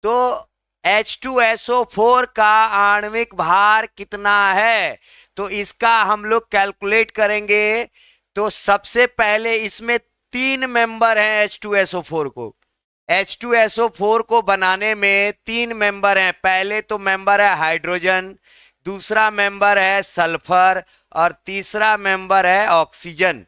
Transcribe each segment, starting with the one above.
तो H2SO4 का आणविक भार कितना है, तो इसका हम लोग कैलकुलेट करेंगे। तो सबसे पहले इसमें 3 मेंबर हैं H2SO4 को। H2SO4 को बनाने में 3 मेंबर हैं। पहले तो मेंबर है हाइड्रोजन, दूसरा मेंबर है सल्फर और तीसरा मेंबर है ऑक्सीजन।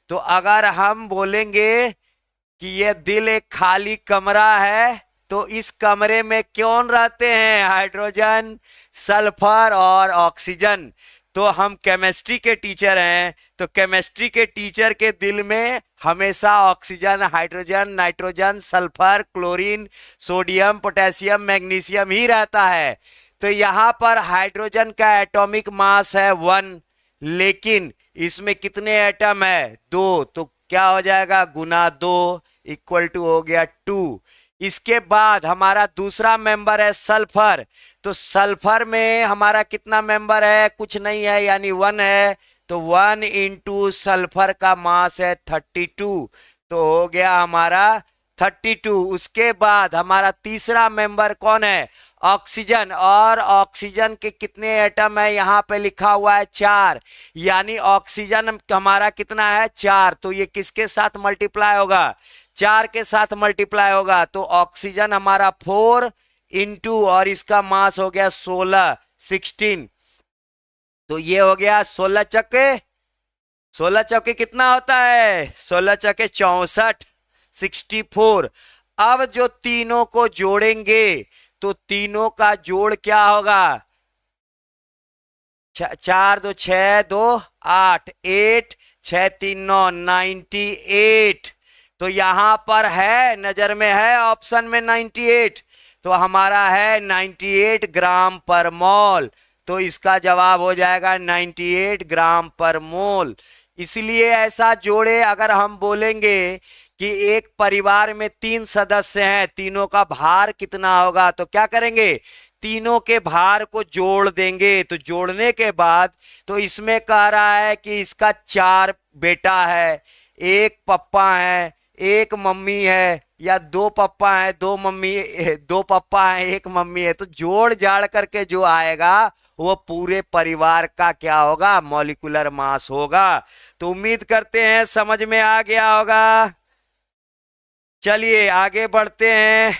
तो अगर हम बोलेंगे कि ये दिल एक खाली कमरा है, तो इस कमरे में कौन रहते हैं? हाइड्रोजन, सल्फर और ऑक्सीजन। तो हम केमिस्ट्री के टीचर हैं, तो केमिस्ट्री के टीचर के दिल में हमेशा oxygen, hydrogen, nitrogen, sulphur, chlorine, sodium, potassium, magnesium ही रहता है। तो यहाँ पर हाइड्रोजन का एटॉमिक मास है 1, लेकिन इसमें कितने एटम है? 2। तो क्या हो जाएगा? गुना 2 इक्वल टू हो गया 2। इसके बाद हमारा दूसरा मेंबर है सल्फर। तो सल्फर में हमारा कितना मेंबर है? कुछ नहीं है, यानी 1 है। तो 1 इंटू सल्फर का मास है 32। तो हो गया हमारा 32। उसके बाद हमारा तीसरा मेंबर कौन है? ऑक्सीजन। और ऑक्सीजन के कितने एटम है? यहाँ पे लिखा हुआ है 4, यानी ऑक्सीजन हमारा कितना है? 4। तो ये किसके साथ मल्टीप्लाई होगा? 4 के साथ मल्टीप्लाई होगा। तो ऑक्सीजन हमारा 4 इंटू, और इसका मास हो गया 16। तो ये हो गया 16 चौके कितना होता है? 16 चौके 64, 64। अब जो तीनों को जोड़ेंगे तो तीनों का जोड़ क्या होगा? 4 2 6 2 8, 8 6 3 9, 98। तो यहां पर है, नजर में है ऑप्शन में 98। तो हमारा है 98 ग्राम पर मोल। तो इसका जवाब हो जाएगा 98 ग्राम पर मोल। इसलिए ऐसा जोड़े, अगर हम बोलेंगे कि एक परिवार में 3 सदस्य हैं, तीनों का भार कितना होगा, तो क्या करेंगे? तीनों के भार को जोड़ देंगे। तो जोड़ने के बाद तो इसमें कह रहा है कि इसका 4 बेटा है, 1 पप्पा है, 1 मम्मी है, या 2 पप्पा है, 2 मम्मी, 2 पप्पा है, 1 मम्मी है। तो जोड़ जाड़ करके जो आएगा वो पूरे परिवार का क्या होगा? मॉलिक्यूलर मास होगा। तो उम्मीद करते हैं समझ में आ गया होगा। चलिए आगे बढ़ते हैं।